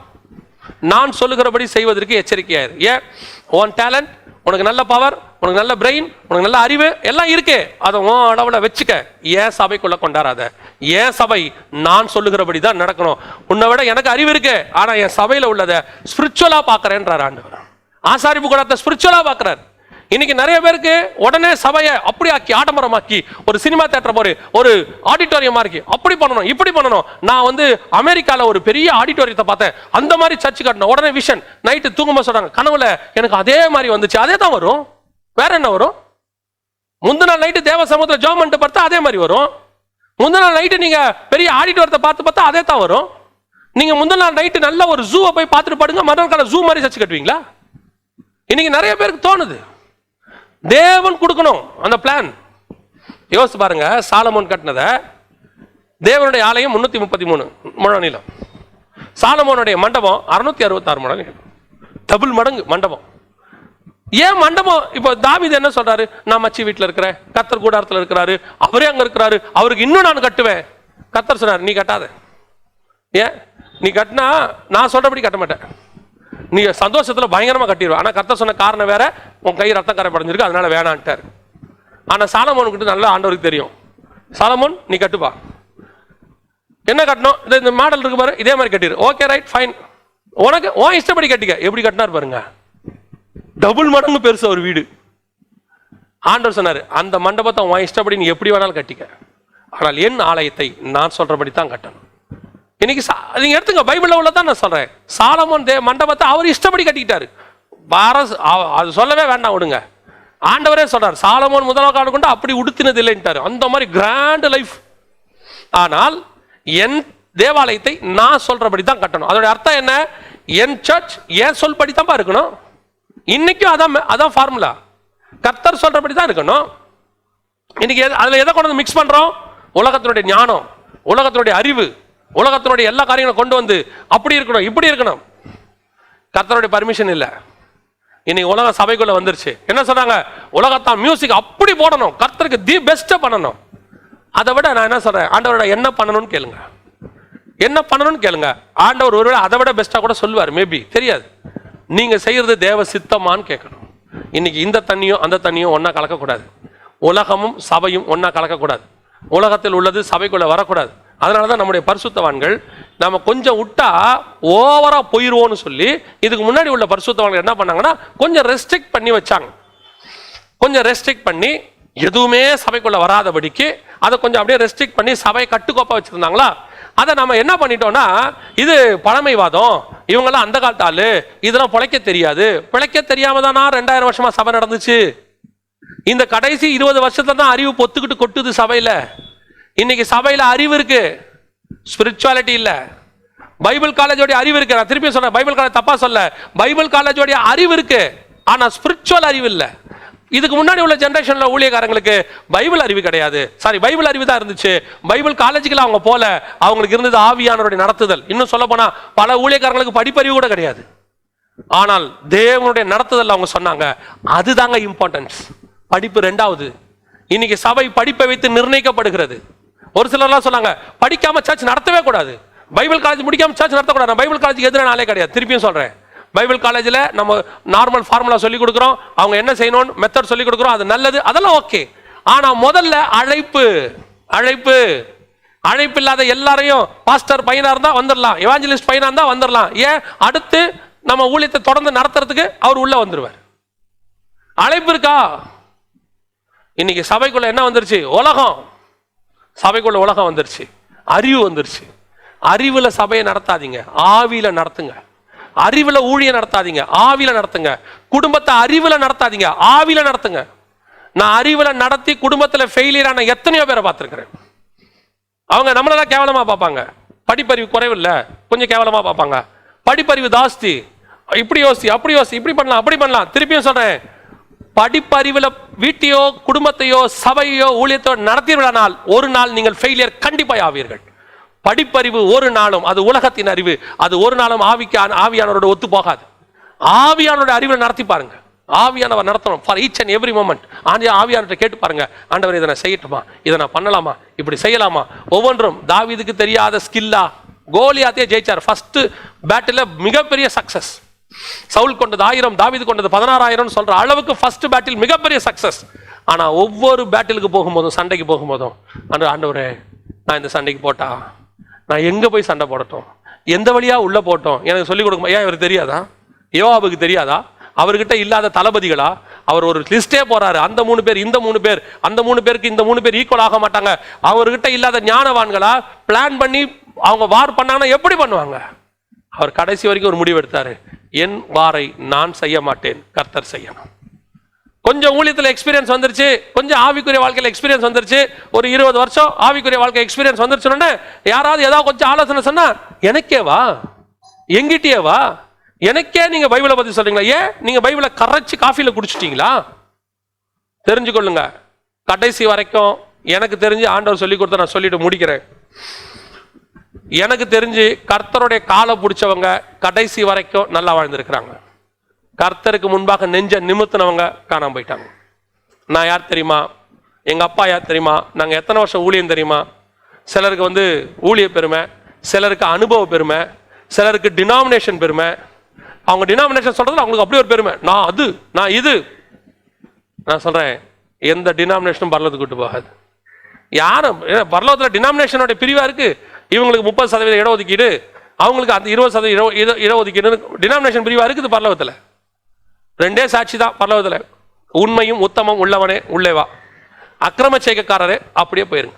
நான் சொல்லுகிறபடி செய்வதற்கு எச்சரிக்கையாயிரு. ஏன்? உன் டேலண்ட், உனக்கு நல்ல பவர், உனக்கு நல்ல பிரெயின், உனக்கு நல்ல அறிவு எல்லாம் இருக்கு, அதை உன் அளவுல வச்சுக்க. ஏன் சபைக்குள்ள கொண்டாடாத? ஏன் சபை நான் சொல்லுகிறபடி தான் நடக்கணும். உன்னை விட எனக்கு அறிவு இருக்கு, ஆனா என் சபையில உள்ளதை ஸ்பிரிச்சுவலா பாக்குறேன்றார் ஆண்டவர். ஆசாரிப்பு கூடத்தை ஸ்பிரிச்சுவலா பாக்குறாரு. இன்னைக்கு நிறைய பேருக்கு உடனே சபையை அப்படி ஆக்கி ஆடம்பரமாக்கி ஒரு சினிமா தியேட்டர் போற ஒரு ஆடிட்டோரியமா இருக்கு, அப்படி பண்ணணும் இப்படி பண்ணணும். நான் வந்து அமெரிக்கால ஒரு பெரிய ஆடிட்டோரியத்தை பார்த்தேன், அந்த மாதிரி சர்ச் கட்டணும். உடனே விஷன் நைட்டு தூங்கும்போது சொல்றாங்க, கனவுல எனக்கு அதே மாதிரி வந்துச்சு. அதே தான் வரும், வேற என்ன வரும்? முந்தின நாள் நைட்டு தேவ சமூகத்தில் ஜெபம் பண்ணிட்டு பார்த்தா அதே மாதிரி வரும். முந்தின நாள் நைட்டு நீங்க பெரிய ஆடிட்டோரியத்தை பார்த்து பார்த்தா அதே தான் வரும். நீங்க முந்தின நாள் நைட்டு நல்ல ஒரு ஜூவை போய் பார்த்துட்டு பாடுங்க, மறுநாள் காலை ஜூ மாதிரி சர்ச் கட்டுவீங்களா? இன்னைக்கு நிறைய பேருக்கு தோணுது. தேவன் கொடுக்கணும் அந்த பிளான். யோசிச்சு பாருங்க, சாலமோன் கட்டினத தேவனுடைய ஆலயம் 333 முழம் நீளம், சாலமோனுடைய மண்டபம் 666 முழம் நீளம், டபுள் மடங்கு மண்டபம். ஏன் மண்டபம்? இப்போ தாவீது என்ன சொல்றாரு? நான் மச்சி வீட்டில் இருக்கிறேன், கர்த்தர் கூடாரத்தில் இருக்கிறாரு, அவரே அங்க இருக்கிறாரு, அவருக்கு இன்னும் நான் கட்டுவேன். கர்த்தர் சொன்னார், நீ கட்டாத. ஏன்? நீ கட்டினா நான் சொல்றபடி கட்ட மாட்டேன், நீ சந்தோஷத்துல பயங்கரமா கட்டிடுவ. ஆனா கர்த்தர் சொன்ன காரணம் வேற, உன் கை ரத்த கரை படைஞ்சிருக்கு, அதனால வேணான்ட்டார். ஆனா சாலமோனுக்கிட்ட நல்லா ஆண்டவருக்கு தெரியும், சாலமோன் நீ கட்டுப்பா, என்ன கட்டணும், இந்த மாடல் இருக்கு பாரு, இதே மாதிரி கட்டிடு. ஓகே ரைட் ஃபைன், உனக்கு உன் இஷ்டப்படி கட்டிக்க. எப்படி கட்டினார் பாருங்க, டபுள் மடங்கு பெருசு ஒரு வீடு. ஆண்டவர் சொன்னாரு, அந்த மண்டபத்தை உன் இஷ்டப்படி நீ எப்படி வேணாலும் கட்டிக்க, ஆனால் என் ஆலயத்தை நான் சொல்றபடி தான் கட்டணும். இன்னைக்கு நீங்க எடுத்துங்க, பைபிள்ல உள்ளதான் நான் சொல்றேன். சாலமோன் மண்டபத்தை அவர் இஷ்டப்படி கட்டிக்கிட்டாரு. அது சொல்லவே வேண்டாம், விடுங்க. ஆண்டவரே சொல்றாரு, சாலமோன் முதல் காலம் கொண்டு அப்படி உடுத்தினது இல்லைன்ட்டாரு. அந்த மாதிரி கிராண்ட் லைஃப். ஆனால் என் தேவாலயத்தை நான் சொல்றபடி தான் கட்டணும். அதோட அர்த்தம் என்ன? என் சர்ச் என் சொல்படி தான் இருக்கணும். இன்னைக்கும் அதான் ஃபார்முலா. கர்த்தர் சொல்றபடி தான் இருக்கணும். இன்னைக்கு அதுல எதை கொண்டு வந்து மிக்ஸ் பண்றோம்? உலகத்தினுடைய ஞானம், உலகத்தினுடைய அறிவு, உலகத்தினுடைய எல்லா காரியங்களும் கொண்டு வந்து அப்படி இருக்கணும் இப்படி இருக்கணும். கர்த்தருடைய பர்மிஷன் இல்லை. இன்னைக்கு உலக சபைக்குள்ள வந்துருச்சு. என்ன சொல்றாங்க? உலகத்தான் மியூசிக் அப்படி போடணும், கர்த்தருக்கு தி பெஸ்ட் பண்ணணும். அதை விட நான் என்ன சொல்றேன், ஆண்டவரோட என்ன பண்ணணும்னு கேளுங்க, என்ன பண்ணணும்னு கேளுங்க. ஆண்டவர் ஒருவேளை அதை விட பெஸ்டா கூட சொல்லுவார், மேபி, தெரியாது. நீங்க செய்யறது தேவ சித்தமான்னு கேட்கணும். இன்னைக்கு இந்த தண்ணியும் அந்த தண்ணியும் ஒன்னா கலக்கக்கூடாது. உலகமும் சபையும் ஒன்னா கலக்கக்கூடாது. உலகத்தில் உள்ளது சபைக்குள்ள வரக்கூடாது. அதனாலதான் நம்முடைய பரிசுத்தவான்கள் நம்ம கொஞ்சம் விட்டா ஓவரா போயிருவோம்னு சொல்லி இதுக்கு முன்னாடி உள்ள பரிசுத்தவான்கள் என்ன பண்ணாங்கன்னா கொஞ்சம் ரெஸ்ட்ரிக்ட் பண்ணி வச்சாங்க. கொஞ்சம் ரெஸ்ட்ரிக்ட் பண்ணி எதுவுமே சபைக்குள்ள வராதபடிக்கு அதை கொஞ்சம் அப்படியே ரெஸ்ட்ரிக்ட் பண்ணி சபையை கட்டுக்கோப்பா வச்சிருந்தாங்களா. அதை நம்ம என்ன பண்ணிட்டோம்னா, இது பழமைவாதம், இவங்கெல்லாம் அந்த காலத்து ஆளு, இதெல்லாம் பிழைக்க தெரியாது. பிழைக்க தெரியாம தானா 2000 வருஷமா சபை நடந்துச்சு. இந்த கடைசி 20 வருஷத்துல தான் அறிவு பொத்துக்கிட்டு கொட்டுது சபையில. இன்னைக்கு சபையில அறிவு இருக்கு, ஸ்பிரிச்சுவாலிட்டி இல்ல. பைபிள் காலேஜோடைய அறிவு இருக்கு. நான் திருப்பி சொல்றேன், பைபிள் காலேஜ் தப்பா சொல்ல, பைபிள் காலேஜோடைய அறிவு இருக்கு, ஆனா ஸ்பிரிச்சுவல் அறிவு இல்ல. இதுக்கு முன்னாடி உள்ள ஜெனரேஷன்ல ஊழியக்காரங்களுக்கு பைபிள் அறிவு கிடையாது. பைபிள் அறிவு தான் இருந்துச்சு. பைபிள் காலேஜுக்குள்ள அவங்க போல, அவங்களுக்கு இருந்தது ஆவியானவருடைய நடத்துதல். இன்னும் சொல்ல போனா பல ஊழியக்காரங்களுக்கு படிப்பறிவு கூட கிடையாது. ஆனால் தேவனுடைய நடத்துதல் அவங்க சொன்னாங்க. அதுதாங்க இம்பார்ட்டன்ஸ். படிப்பு ரெண்டாவது. இன்னைக்கு சபை படிப்பை வைத்து நிர்ணயிக்கப்படுகிறது. ஒரு சிலர்லாம் சொன்னாங்க படிக்காம சர்ச் நடத்தவே கூடாது, பைபிள் காலேஜ் முடிக்காம சர்ச் நடத்தக்கூடாது. நான் பைபிள் காலேஜுக்கு எதிரான ஆளே கிடையாது. திருப்பியும் சொல்றேன், பைபிள் காலேஜில் நம்ம நார்மல் ஃபார்முலா சொல்லி கொடுக்குறோம், அவங்க என்ன செய்யணும் மெத்தட் சொல்லி கொடுக்குறோம், அது நல்லது, அதெல்லாம் ஓகே. ஆனா முதல்ல அழைப்பு அழைப்பு அழைப்பு இல்லாத எல்லாரையும் பாஸ்டர் பையனா இருந்தா வந்துடலாம், எவாஞ்சலிஸ்ட் பையனா இருந்தா வந்துடலாம். ஏன் அடுத்து நம்ம ஊழியத்தை தொடர்ந்து நடத்துறதுக்கு அவர் உள்ள வந்துருவார். அழைப்பு இருக்கா? இன்னைக்கு சபைக்குள்ள என்ன வந்துருச்சு? உலகம். சபைக்குள்ள உலகம் வந்துருச்சு, அறிவு வந்துருச்சு. அறிவுல சபையை நடத்தாதீங்க, ஆவியில நடத்துங்க. அறிவுல ஊழிய நடத்தாதீங்க, ஆவியில நடத்துங்க. குடும்பத்தை அறிவுல நடத்தாதீங்க, ஆவியில நடத்துங்க. நான் அறிவுல நடத்தி குடும்பத்துல ஃபெயிலியரான எத்தனையோ பேரை பார்த்திருக்கிறேன். அவங்க நம்மளதான் கேவலமா பார்ப்பாங்க. படிப்பறிவு குறைவில்ல, கொஞ்சம் கேவலமா பார்ப்பாங்க. படிப்பறிவு ஜாஸ்தி, இப்படி யோசி அப்படி யோசி, இப்படி பண்ணலாம் அப்படி பண்ணலாம். திருப்பியும் சொல்றேன், படிப்பறிவுல வீட்டையோ குடும்பத்தையோ சபையோ ஊழியத்தோ நடத்தீர்களானால் ஒரு நாள் நீங்கள் ஃபெயிலியர் கண்டிப்பாக ஆவீர்கள். படிப்பறிவு ஒரு நாளும், அது உலகத்தின் அறிவு, அது ஒரு நாளும் ஆவியானவரோட ஒத்து போகாது. ஆவியானோட அறிவை நடத்தி பாருங்க. ஆவியானவர் நடத்தணும் for each and every moment. ஆவியானவர்கிட்ட கேட்டு பாருங்க, ஆண்டவர் இதை நான் செய்யட்டுமா, இதை நான் பண்ணலாமா, இப்படி செய்யலாமா. ஒவ்வொன்றும் தாவீதுக்கு தெரியாத ஸ்கில்லா. கோலியாத்தே ஜெயிச்சார். ஃபர்ஸ்ட் பேட்டில் மிகப்பெரிய சக்சஸ். சவுல் கொண்டது 1000, தாவீது கொண்டது 16000 சொல்ற அளவுக்கு ஃபர்ஸ்ட் பேட்டில் மிகப்பெரிய சக்சஸ். ஆனா ஒவ்வொரு பேட்டிலுக்கு போகும்போதும், சண்டைக்கு போகும்போதும், ஆண்டவரே நான் இந்த சண்டைக்கு போட்டா நான் எங்க போய் சண்டை போடட்டும், எந்த வழியா உள்ள போட்டோம், எனக்கு சொல்லிக் கொடுக்க. ஏன் இவருக்கு தெரியாதா? யோவாபுக்கு தெரியாதா? அவர்கிட்ட இல்லாத தளபதிகளா? அவர் ஒரு லிஸ்டே போறாரு, அந்த 3 பேர் இந்த 3 பேர், அந்த 3 பேருக்கு இந்த 3 பேர் ஈக்குவல் ஆக மாட்டாங்க. அவர்கிட்ட இல்லாத ஞானவான்களா? பிளான் பண்ணி அவங்க வார் பண்ணாங்கன்னா எப்படி பண்ணுவாங்க? அவர் கடைசி வரைக்கும் ஒரு முடிவு எடுத்தாரு, என் வாரை நான் செய்ய மாட்டேன், கர்த்தர் செய்யணும். கொஞ்சம் ஊழியத்தில் எக்ஸ்பீரியன்ஸ் வந்துருச்சு, கொஞ்சம் ஆவிக்குரிய வாழ்க்கையில் எக்ஸ்பீரியன்ஸ் வந்துருச்சு, ஒரு 20 வருஷம் ஆவிக்குரிய வாழ்க்கை எக்ஸ்பீரியன்ஸ் வந்துருச்சுன்னு யாராவது ஏதாவது கொஞ்சம் ஆலோசனை சொன்னா, எனக்கே வா, எங்கிட்டே வா, எனக்கே நீங்க பைபிளை பத்தி சொல்றீங்களா? ஏன் நீங்க பைபிளை கரைச்சி காஃபில குடிச்சிட்டீங்களா? தெரிஞ்சுக்கொள்ளுங்க. கடைசி வரைக்கும் எனக்கு தெரிஞ்சு ஆண்டவர் சொல்லி கொடுத்த நான் சொல்லிட்டு முடிக்கிறேன். எனக்கு தெரிஞ்சு கர்த்தருடைய காலை பிடிச்சவங்க கடைசி வரைக்கும் நல்லா வாழ்ந்திருக்கிறாங்க. கர்த்தருக்கு முன்பாக நெஞ்ச நிமித்தினவங்க காணாம போயிட்டாங்க. நான் யார் தெரியுமா? எங்க அப்பா யார் தெரியுமா? நாங்க எத்தனை வருஷம் ஊழியம் தெரியுமா? சிலருக்கு ஊழிய பெருமை, சிலருக்கு அனுபவ பெருமை, சிலருக்கு டினாமினேஷன் பெருமை. அவங்க டினாமினேஷன் சொல்றது அவங்களுக்கு அப்படி ஒரு பெருமை, நான் அது நான் இது. நான் சொல்றேன், எந்த டினாமினேஷனும் பரலோகத்துக்கு கூட்டு போகாது. யாரும் பரலோகத்தில் டினாமினேஷனோட பிரிவா இருக்கு. இவங்களுக்கு 30% இடஒதுக்கீடு, அவங்களுக்கு அந்த 20% இடஒதுக்கீடு. டினாமினேஷன் பிரிவா இருக்குது பரலோகத்தில். 2 சாட்சி தான் பரலோகத்தில், உண்மையும் உத்தமம் உள்ளவனே உள்ளேவா, அக்கிரம செய்கைக்காரரே அப்படியே போயிருங்க.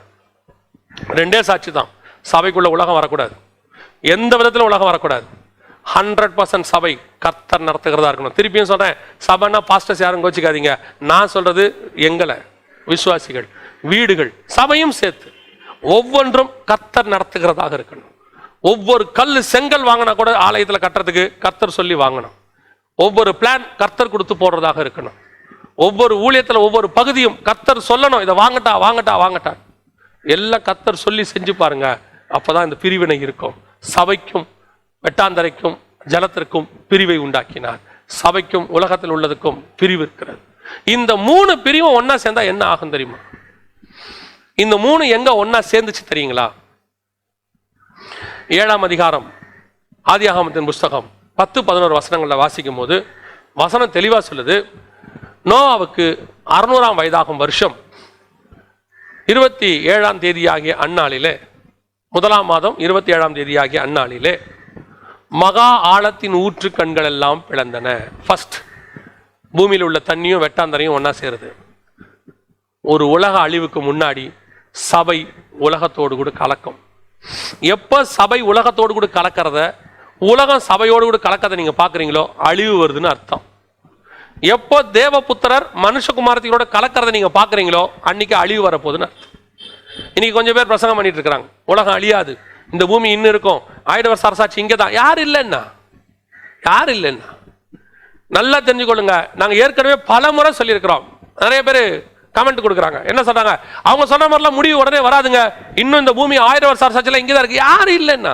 2 சாட்சி தான். சபைக்குள்ள உலகம் வரக்கூடாது, எந்த விதத்திலும் உலகம் வரக்கூடாது. 100% சபை கர்த்தர் நடத்துகிறதா இருக்கணும். திருப்பியும் சொல்றேன், சபைன்னா பாஸ்டர்ஸ் யாரும் கோச்சிக்காதீங்க. நான் சொல்றது எங்களை விசுவாசிகள், வீடுகள், சபையும் சேர்த்து ஒவ்வொன்றும் கர்த்தர் நடத்துகிறதாக இருக்கணும். ஒவ்வொரு கல் செங்கல் வாங்கினா கூட ஆலயத்தில் கட்டுறதுக்கு கர்த்தர் சொல்லி வாங்கணும். ஒவ்வொரு பிளான் கர்த்தர் கொடுத்து போடுறதாக இருக்கணும். ஒவ்வொரு ஊழியத்தில் ஒவ்வொரு பகுதியும் கர்த்தர் சொல்லணும், இதை வாங்கட்டா வாங்கட்டா வாங்கட்டா, எல்லாம் கர்த்தர் சொல்லி செஞ்சு பாருங்க. அப்பதான் இந்த பிரிவினை இருக்கும். சபைக்கும் வெட்டாந்தரைக்கும் ஜலத்திற்கும் பிரிவை உண்டாக்கினார். சபைக்கும் உலகத்தில் உள்ளதுக்கும் பிரிவு இருக்கிறது. இந்த 3 பிரிவும் ஒன்னா சேர்ந்தா என்ன ஆகும் தெரியுமா? இந்த 3 எங்க ஒன்னா சேர்ந்துச்சு தெரியுங்களா? 7ஆம் அதிகாரம் ஆதியாகமத்தின் புஸ்தகம் 10-11 வசனங்கள்ல வாசிக்கும் போது வசனம் தெளிவா சொல்லுது, நோவாவுக்கு 600ஆம் வயதாகும் வருஷம் 27ஆம் தேதியாகிய அந்நாளிலே, 1ஆம் மாதம் 27ஆம் தேதியாகிய அந்நாளிலே மகா ஆழத்தின் ஊற்று கண்கள் எல்லாம் பிளந்தன. ஃபர்ஸ்ட், பூமியில் உள்ள தண்ணியும் வெட்டாந்தரையும் ஒன்னா சேருது. ஒரு உலக அழிவுக்கு முன்னாடி சபை உலகத்தோடு கூட கலக்கும். எப்ப சபை உலகத்தோடு கூட கலக்கிறத, உலகம் சபையோடு கூட கலக்கதை நீங்க பாக்குறீங்களோ அழிவு வருதுன்னு அர்த்தம். எப்போ தேவபுத்திரர் மனுஷகுமாரத்தினோட கலக்கிறத நீங்க பாக்குறீங்களோ அன்னைக்கு அழிவு வரப்போகுதுன்னு அர்த்தம். இன்னைக்கு கொஞ்சம் பேர் பிரசங்கம் பண்ணிட்டு இருக்கிறாங்க, உலகம் அழியாது, இந்த பூமி இன்னும் இருக்கும், 1000 வருஷ அரசாட்சி இங்கதான். யார் இல்லைன்னா யார் இல்லைன்னா நல்லா தெரிஞ்சுக்கொள்ளுங்க. நாங்க ஏற்கனவே பல முறை சொல்லியிருக்கிறோம், நிறைய பேர் கமெண்ட் கொடுக்குறாங்க. என்ன சொல்றாங்க? அவங்க சொன்ன மாதிரிலாம் முடிவு உடனே வராதுங்க, இன்னும் இந்த பூமி 1000 வருஷ அரசாட்சியில் இங்கே தான் இருக்கு. யாரும் இல்லைன்னா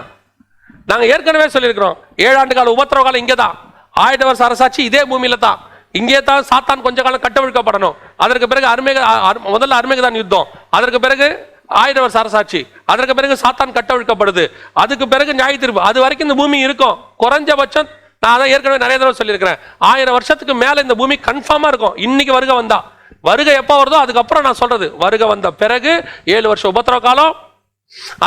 நாங்கள் ஏற்கனவே சொல்லியிருக்கிறோம், 7 ஆண்டு கால உபத்திரவ காலம் இங்கே தான், 1000 வருஷ அரசாட்சி இதே பூமியில தான். இங்கே தான் சாத்தான் கொஞ்ச காலம் கட்டவிழ்க்கப்படணும். அதற்கு பிறகு முதல்ல அருமேகதான் யுத்தம், அதற்கு பிறகு 1000 வருஷ அரசாட்சி, அதற்கு பிறகு சாத்தான் கட்டவிழ்க்கப்படுது, அதுக்கு பிறகு நியாய தீர்ப்பு. அது வரைக்கும் இந்த பூமி இருக்கும். குறைஞ்சபட்சம் நான் தான் ஏற்கனவே நிறைய தடவை சொல்லியிருக்கிறேன், 1000 வருஷத்துக்கு மேல இந்த பூமி கன்ஃபார்மா இருக்கும். இன்னைக்கு வருகை வந்தா, வருகை எப்போ வருதோ அதுக்கப்புறம் நான் சொல்றது, வருகை வந்த பிறகு 7 வருஷம் உபத்திரவ காலம்,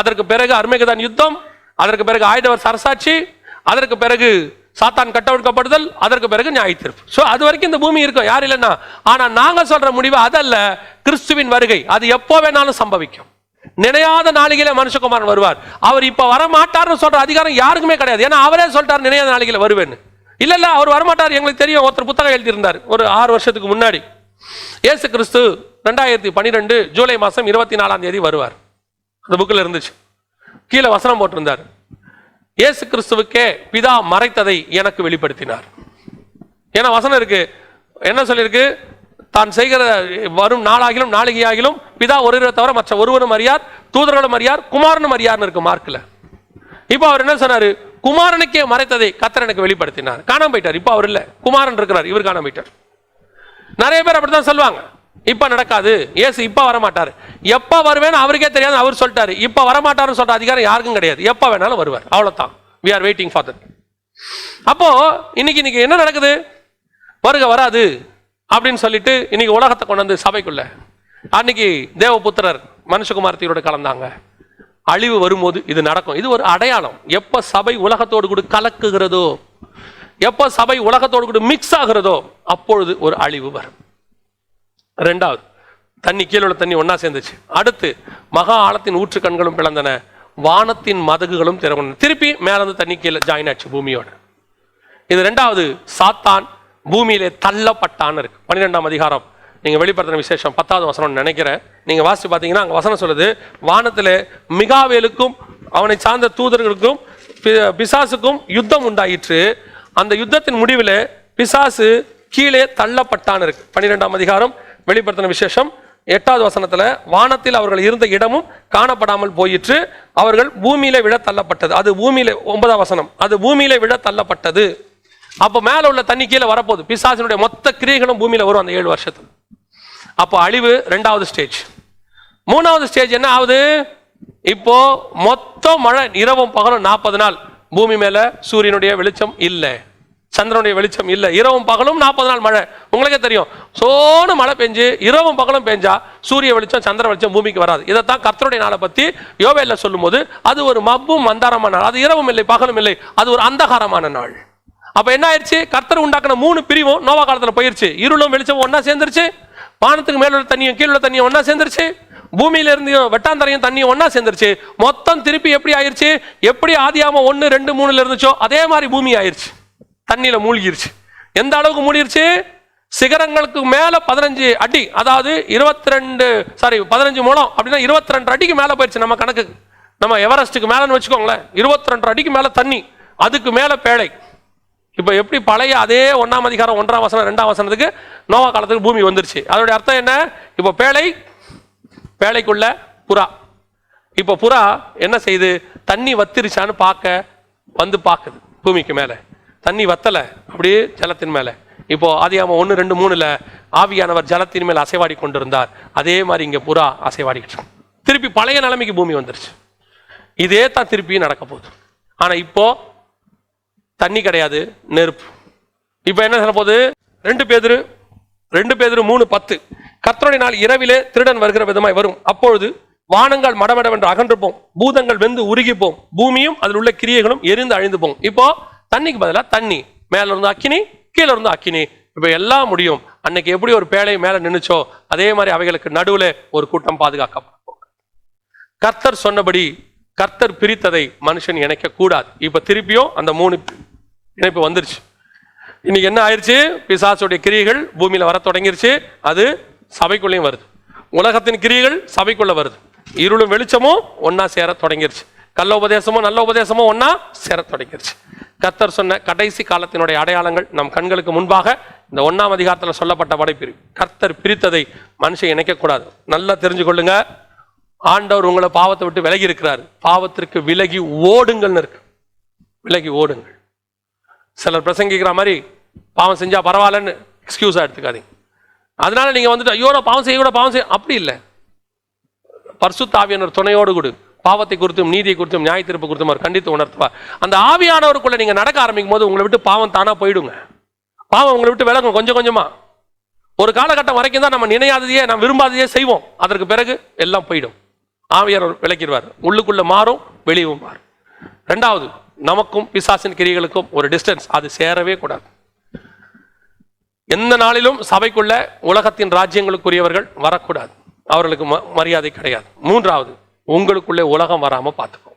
அதற்கு பிறகு அருமேகதான் யுத்தம், அதற்கு பிறகு 1000 வருஷ அரசாட்சி, அதற்கு பிறகு சாத்தான் கட்டவிழ்க்கப்படுதல், அதற்கு பிறகு நியாய தீர்ப்பு. சோ அது வரைக்கும் இந்த பூமி இருக்கும், யார் இல்லைன்னா. ஆனா நாங்க சொல்ற முடிவு அதல்ல, கிறிஸ்துவின் வருகை அது எப்போ வேணாலும் சம்பவிக்கும். நினையாத நாளிகளே மனுஷகுமாரன் வருவார். அவர் இப்ப வரமாட்டார்னு சொல்ற அதிகாரம் யாருக்குமே கிடையாது. ஏன்னா அவரே சொல்லிட்டார் நினையாத நாளிகளே வருவேன்னு. இல்ல அவர் வரமாட்டார் எங்களுக்கு தெரியும். ஒருத்தர் புத்தகம் எழுதியிருந்தார் ஒரு 6 வருஷத்துக்கு முன்னாடி, இயேசு கிறிஸ்து 2012 ஜூலை மாசம் 24ஆம் தேதி வருவார். அந்த புக்கில் இருந்துச்சு. கீழே வசனம் போட்டிருந்தார், இயேசு கிறிஸ்துவுக்கே பிதா மறைத்ததை எனக்கு வெளிப்படுத்தினார். ஏன்னா வசனம் இருக்கு, என்ன சொல்லியிருக்கு? தான் செய்கிற வரும் நாளாகிலும் நாளிகையாகிலும் பிதா ஒருவரை தவிர மற்ற ஒருவரும் அறியார், தூதர்களும் அறியார், குமாரனும் அறியார்னு இருக்கு மார்க்ல. இப்போ அவர் என்ன சொன்னாரு? குமாரனுக்கே மறைத்ததை கர்த்தர் எனக்கு வெளிப்படுத்தினார். காணாம போயிட்டார். இப்போ அவர் இல்ல, குமாரன் இருக்கிறார், இவர் காணாம போயிட்டார். நிறைய பேர் அப்படித்தான் சொல்லுவாங்க, இப்ப நடக்காது, இயேசு இப்ப வரமாட்டாரு, எப்ப வருவேன்னு அவருக்கே தெரியாது, அவர் சொல்லிட்டாரு. இப்ப வரமாட்டாருன்னு சொல்ற அதிகாரம் யாருக்கும் கிடையாது. எப்ப வேணாலும் வருவார், அவ்வளவுதான். we are waiting for that. அப்போ இன்னைக்கு என்ன நடக்குது? வருகை வராது அப்படின்னு சொல்லிட்டு இன்னைக்கு உலகத்தை கொண்டு வந்து சபைக்குள்ள, அன்னைக்கு தேவபுத்திரர் மனுஷகுமாரத்தியோட கலந்தாங்க. அழிவு வரும்போது இது நடக்கும். இது ஒரு அடையாளம். எப்ப சபை உலகத்தோடு கூட கலக்குகிறதோ, எப்ப சபை உலகத்தோடு கூட மிக்ஸ் ஆகிறதோ, அப்பொழுது ஒரு அழிவு வரும். ரெண்டாவது, தண்ணி கீழே உள்ள தண்ணி ஒன்னா சேர்ந்துச்சு. அடுத்து மகா ஆழத்தின் ஊற்று கண்களும் பிளந்தன, வானத்தின் மதகுகளும் திறவன. திருப்பி மேல இருந்து தண்ணி கீழே ஜாயின் ஆச்சு பூமியோட. இது ரெண்டாவது, சாத்தான் பூமியிலே தள்ளப்பட்டான்னு இருக்கு. 12ஆம் அதிகாரம் நீங்க வெளிப்படுத்தின விசேஷம் 10வது வசனம் நினைக்கிறேன். நீங்க வாசிச்சு பார்த்தீங்கன்னா அங்க வசனம் சொல்லுது, வானத்திலே மிகாவேலுக்கும் அவனை சார்ந்த தூதர்களுக்கும் பிசாசுக்கும் யுத்தம் உண்டாயிற்று. அந்த யுத்தத்தின் முடிவில் பிசாசு கீழே தள்ளப்பட்டான்னு இருக்கு. 12ஆம் அதிகாரம் வெளிப்படுத்தின விசேஷம் 8வது வசனத்துல, வானத்தில் அவர்கள் இருந்த இடமும் காணப்படாமல் போயிற்று, அவர்கள் பூமியில விழ தள்ளப்பட்டது. அது பூமியில 9ஆம் வசனம், அது பூமியில விழ தள்ளப்பட்டது. அப்போ மேல உள்ள தண்ணி கீழே வரப்போகுது. பிசாசினுடைய மொத்த கிரியைகளும் பூமியில வரும் அந்த 7 வருஷத்துல. அப்போ அழிவு 2வது ஸ்டேஜ். 3வது ஸ்டேஜ் என்ன ஆகுது? இப்போ மொத்தம் மழை, இரவும் பகலும் 40 நாள் பூமி மேல சூரியனுடைய வெளிச்சம் இல்லை, சந்திரனுடைய வெளிச்சம் இல்லை, இரவும் பகலும் 40 நாள் மழை. உங்களுக்கே தெரியும், சோனு மழை பெஞ்சு இரவும் பகலும் பெஞ்சா சூரிய வெளிச்சம் சந்திர வெளிச்சம் பூமிக்கு வராது. இதைத்தான் கர்த்தருடைய நாளை பத்தி யோவேல்ல சொல்லும் போது, அது ஒரு மப்பும் அந்தாரமான நாள், அது இரவும் இல்லை பகலும் இல்லை, அது ஒரு அந்தகாரமான நாள். அப்ப என்ன ஆயிடுச்சு? கர்த்தர் உண்டாக்கின 3 பிரிவும் நோவா காலத்துல போயிருச்சு. இருளும் வெளிச்சமும் ஒன்னா சேர்ந்துருச்சு, வானத்துக்கு மேல உள்ள தண்ணியும் கீழே உள்ள தண்ணியும் ஒன்னா சேர்ந்துருச்சு, பூமியில இருந்து வெட்டாந்தரையும் தண்ணியும் ஒன்னா சேர்ந்துருச்சு. மொத்தம் திருப்பி எப்படி ஆயிருச்சு? எப்படி ஆதியாகமம் 1, 2, 3 இருந்துச்சோ அதே மாதிரி பூமி ஆயிருச்சு, தண்ணியில மூழ்கிருச்சு. எந்த அளவுக்கு மூழ்கிருச்சு? சிகரங்களுக்கு மேல 15 அடி, அதாவது 15 முழம் அப்படின்னா 22 அடிக்கு மேல போயிருச்சு. நம்ம கணக்கு, நம்ம எவரெஸ்டுக்கு மேலன்னு வச்சுக்கோங்களேன், 22 அடிக்கு மேல தண்ணி, அதுக்கு மேல பேழை. இப்ப எப்படி பழைய அதே 1ஆம் அதிகாரம் 1ஆம் வசனம் 2ஆம் வசனத்துக்கு நோவா காலத்துக்கு பூமி வந்துருச்சு. அதோடைய அர்த்தம் என்ன? இப்ப பேழைக்குள்ள புறா. இப்ப புறா என்ன செய்யுது? தண்ணி வத்திருச்சான்னு பாக்குது. பூமிக்கு மேல தண்ணி வத்தல, அப்படியே ஜலத்தின் மேல. இப்போ ஆதியாகமம் 1, 2, 3ல ஆவியானவர் ஜலத்தின் மேல அசைவாடி கொண்டிருந்தார். அதே மாதிரி இங்க புறா அசைவாடிக்கிட்டு திருப்பி பழைய நிலைமைக்கு பூமி வந்துருச்சு. இதே தான் திருப்பி நடக்க போகுது. ஆனா இப்போ தண்ணி கிடையாது, நெருப்பு. இப்ப என்ன சொல்ல போகுது? 2 பேதுரு 3:10, கர்த்தருடைய நாள் இரவிலே திருடன் வருகிற விதமாய் வரும், அப்பொழுது வானங்கள் மடமடவென்று அகன்று போம், பூதங்கள் வெந்து உருகி போம், பூமியும் அதில் உள்ள கிரியைகளும் எரிந்து அழிந்து போம். இப்போ தண்ணிக்கு பதிலா தண்ணி, மேல இருந்து அக்கினி, கீழே இருந்து அக்கினி. இப்ப எல்லாம் முடியும். அன்னைக்கு எப்படி ஒரு பேழை மேல நின்னுச்சோ அதே மாதிரி அவைகளுக்கு நடுவுல ஒரு கூட்டம் பாதுகாக்கப்படும். கர்த்தர் சொன்னபடி, கர்த்தர் பிரித்ததை மனுஷன் இணைக்க கூடாது. இப்ப திருப்பியும் அந்த 3 இணைப்பு வந்துருச்சு. இன்னைக்கு என்ன ஆயிடுச்சு? பிசாசுடைய கிரியைகள் பூமியில வர தொடங்கிருச்சு. அது சபைக்குள்ளேயும் வருது. உலகத்தின் கிரியைகள் சபைக்குள்ள வருது. இருளும் வெளிச்சமும் ஒன்னா சேர தொடங்கிருச்சு. கள்ள உபதேசமோ நல்ல உபதேசமோ ஒன்னா சேர தொடங்கிருச்சு. கர்த்தர் சொன்ன கடைசி காலத்தினுடைய அடையாளங்கள் நம் கண்களுக்கு முன்பாக இந்த 1ஆம் அதிகாரத்தில் சொல்லப்பட்ட படைப்பிரிவு. கர்த்தர் பிரித்ததை மனுஷன் இணைக்கக்கூடாது. நல்லா தெரிஞ்சு கொள்ளுங்க, ஆண்டவர் உங்களை பாவத்தை விட்டு விலகி இருக்கிறார். பாவத்திற்கு விலகி ஓடுங்கள்னு இருக்கு. விலகி ஓடுங்கள். சிலர் பிரசங்கிக்கிற மாதிரி பாவம் செஞ்சா பரவாயில்லன்னு எக்ஸ்கியூஸா எடுத்துக்காதீங்க. அதனால நீங்க வந்துட்டு ஐயோ பாவம் செய்ய அப்படி இல்லை. பரிசுத்த ஆவியானவர் துணையோடு கூட பாவத்தை குறித்தும் நீதியை குறித்தும் நியாய தீர்ப்பு குறித்தும் அவர் கண்டித்து உணர்த்துவார். அந்த ஆவியானவருக்குள்ள நீங்க நடக்க ஆரம்பிக்கும் போது உங்களை விட்டு பாவம் தானா போயிடுங்க. பாவம் உங்களை விட்டு விலகும் கொஞ்சம் கொஞ்சமா. ஒரு காலகட்டம் வரைக்கும் தான் நம்ம நினையாததையே நாம் விரும்பாததையே செய்வோம். அதற்கு பிறகு எல்லாம் போயிடும். ஆவியானவர் விளக்கிடுவார். உள்ளுக்குள்ள மாறும், வெளியும் மாறும். ரெண்டாவது, நமக்கும் பிசாசின் கிரியைகளுக்கும் ஒரு டிஸ்டன்ஸ், அது சேரவே கூடாது. எந்த நாளிலும் சபைக்குள்ள உலகத்தின் ராஜ்யங்களுக்குரியவர்கள் வரக்கூடாது. அவர்களுக்கு மரியாதை கிடையாது. மூன்றாவது, உங்களுக்குள்ளே உலகம் வராம பார்த்துக்கோ.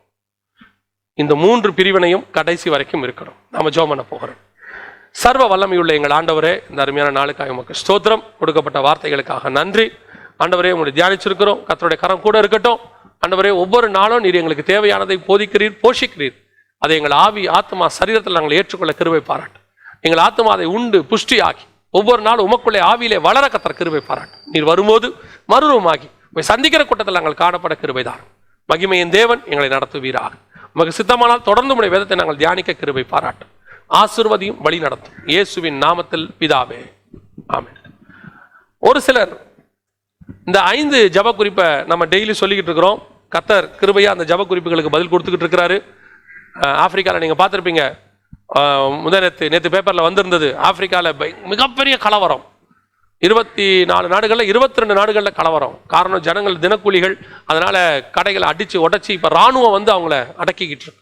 இந்த 3 பிரிவினையும் கடைசி வரைக்கும் இருக்கணும். நாம ஜெபம் பண்ண போகிறோம். சர்வ வல்லமையுள்ள எங்கள் ஆண்டவரே, இந்த அருமையான நாளுக்காக உமக்கு ஸ்தோத்திரம். கொடுக்கப்பட்ட வார்த்தைகளுக்காக நன்றி ஆண்டவரே. உங்களை தியானிச்சிருக்கிறோம். கர்த்தருடைய கரம் கூட இருக்கட்டும் ஆண்டவரே. ஒவ்வொரு நாளும் நீர் எங்களுக்கு தேவையானதை போதிக்கிறீர், போஷிக்கிறீர். அதை எங்கள் ஆவி ஆத்மா சரீரத்தில் நாங்கள் ஏற்றுக்கொள்ள கிருபை பாராட்டு. எங்கள் ஆத்மா அதை உண்டு புஷ்டி ஆகி ஒவ்வொரு நாளும் உமக்குள்ளே ஆவியிலே வளர கர்த்தர் கிருபை பாராட்டு. நீர் வரும்போது மறுரூபமாகி சந்திக்கிற கூட்டத்தில் நாங்கள் காணப்பட கிருபைதான். மகிமையின் தேவன் எங்களை நடத்துவீராக. உமக்கு சித்தமானால் தொடர்ந்து உடைய வேதத்தை நாங்கள் தியானிக்க கிருபை பாராட்டும். ஆசீர்வதியும் வழி நடத்தும். இயேசுவின் நாமத்தில் பிதாவே, ஆமென். ஒரு சிலர் இந்த 5 ஜப குறிப்பை நம்ம டெய்லி சொல்லிக்கிட்டு இருக்கிறோம். கர்த்தர் கிருபையா அந்த ஜப குறிப்புகளுக்கு பதில் கொடுத்துக்கிட்டு இருக்கிறாரு. ஆப்பிரிக்காவில் நீங்க பார்த்துருப்பீங்க, நேற்று பேப்பர்ல வந்திருந்தது. ஆப்பிரிக்காவில் மிகப்பெரிய கலவரம். 24 நாடுகளில் 22 நாடுகளில் கலவரம். காரணம் ஜனங்கள் தினக்கூலிகள். அதனால கடைகளை அடிச்சு உடச்சி இப்ப ராணுவம் வந்து அவங்கள அடக்கிக்கிட்டு இருக்கு.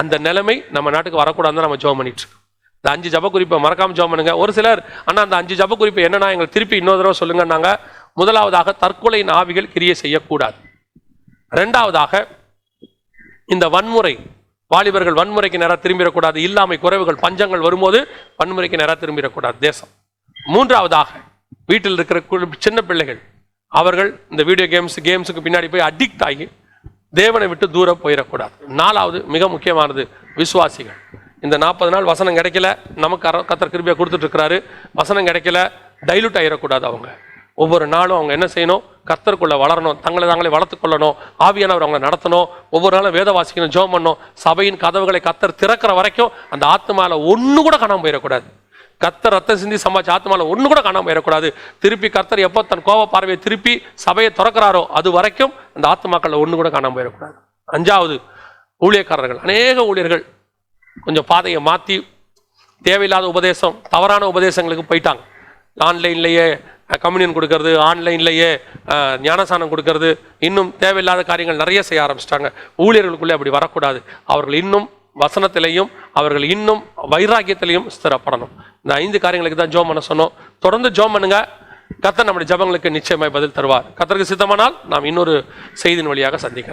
அந்த நிலைமை நம்ம நாட்டுக்கு வரக்கூடாதுன்னு நம்ம ஜெபம் பண்ணிட்டு இருக்கோம். இந்த 5 ஜப குறிப்பை மறக்காம ஜெபம் பண்ணுங்க. ஒரு சிலர் அண்ணா அந்த 5 ஜப குறிப்பு என்னன்னா எங்களுக்கு திருப்பி இன்னொரு தடவை சொல்லுங்கன்னாங்க. முதலாவதாக, தற்கொலையின் ஆவிகள் கிரியை செய்யக்கூடாது. இரண்டாவதாக, இந்த வன்முறை, வாலிபர்கள் வன்முறைக்கு நேராக திரும்பிடக்கூடாது. இல்லாமை, குறைவுகள், பஞ்சங்கள் வரும்போது வன்முறைக்கு நேராக திரும்பிடக்கூடாது தேசம். மூன்றாவதாக, வீட்டில் இருக்கிற சின்ன பிள்ளைகள் அவர்கள் இந்த வீடியோ கேம்ஸுக்கு பின்னாடி போய் அடிக்ட் ஆகி தேவனை விட்டு தூரம் போயிடக்கூடாது. நாலாவது, மிக முக்கியமானது, விசுவாசிகள். இந்த 40 நாள் வசனம் கிடைக்கல, நமக்கு கர்த்தர் கிருபையா கொடுத்துட்டு இருக்கிறாரு. வசனம் கிடைக்கல, டைலூட் ஆயிடக்கூடாது. அவங்க ஒவ்வொரு நாளும் அவங்க என்ன செய்யணும்? கர்த்தருக்குள்ள வளரணும், தங்களை தாங்களே வளர்த்துக் கொள்ளணும், ஆவியானவர் அவங்களை நடத்தணும், ஒவ்வொரு நாளும் வேத வாசிக்கணும், ஜெபம் பண்ணணும். சபையின் கதவுகளை கர்த்தர் திறக்கிற வரைக்கும் அந்த ஆத்மால ஒண்ணு கூட காணாம போயிடக்கூடாது. கர்த்தர் ரத்தம் சிந்தி சம்பாதிச்ச ஆத்மால ஒண்ணு கூட காணாம போயிடக்கூடாது. திருப்பி கர்த்தர் எப்போ தன் கோப பார்வையை திருப்பி சபையை திறக்கிறாரோ அது வரைக்கும் அந்த ஆத்மாக்கள் ஒண்ணு கூட காணாம போயிடக்கூடாது. அஞ்சாவது, ஊழியக்காரர்கள். அநேக ஊழியர்கள் கொஞ்சம் பாதையை மாற்றி தேவையில்லாத உபதேசம், தவறான உபதேசங்களுக்கு போயிட்டாங்க. ஆன்லைன்லேயே கம்யூனியன் கொடுக்கறது, ஆன்லைன்லேயே ஞானசானம் கொடுக்கறது, இன்னும் தேவையில்லாத காரியங்கள் நிறைய செய்ய ஆரம்பிச்சிட்டாங்க. ஊழியர்களுக்குள்ளே அப்படி வரக்கூடாது. அவர்கள் இன்னும் வசனத்திலையும் அவர்கள் இன்னும் வைராக்கியத்திலையும் ஸ்திரப்படணும். இந்த 5 காரியங்களுக்கு தான் ஜெபம் பண்ண சொன்னோம். தொடர்ந்து ஜெபம் பண்ணுங்க. கர்த்தர் நம்முடைய ஜெபங்களுக்கு நிச்சயமாய் பதில் தருவார். கர்த்தருக்கு சித்தமானால் நாம் இன்னொரு செய்தியின் வழியாக சந்திக்கலாம்.